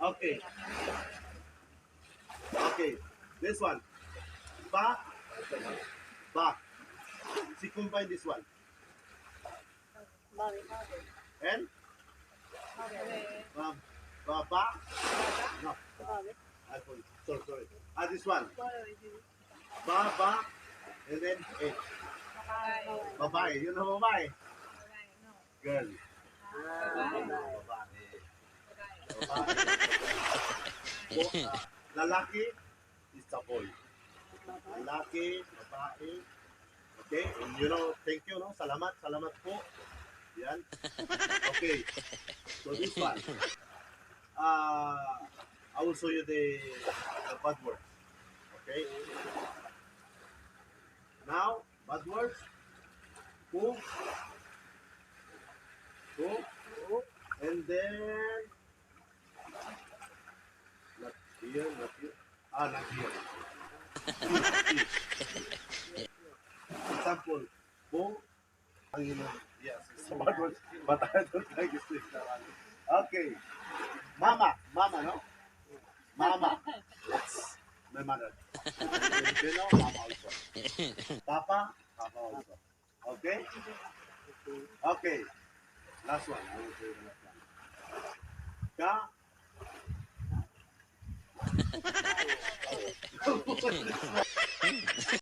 Okay. Okay. This one. Ba. Ba. See, combine this one. And? Ba. No. Sorry. This one. Ba. And then eh. Babae. You know babae? Girl. Babae. Lalaki is a boy. Lalaki, babae. Okay? And you know, thank you, no? Salamat po. Yan. Okay. So this one. I will show you the bad words. Okay? Now, bad words. Who? And then not here. Not here. Example, po, yes, it's a bad word, but I don't like to speak that one. Okay, mama, no? Mama, yes, my mother. Filipino, mama also. Papa also. Okay? Okay, last one. I will say the last one. Ka.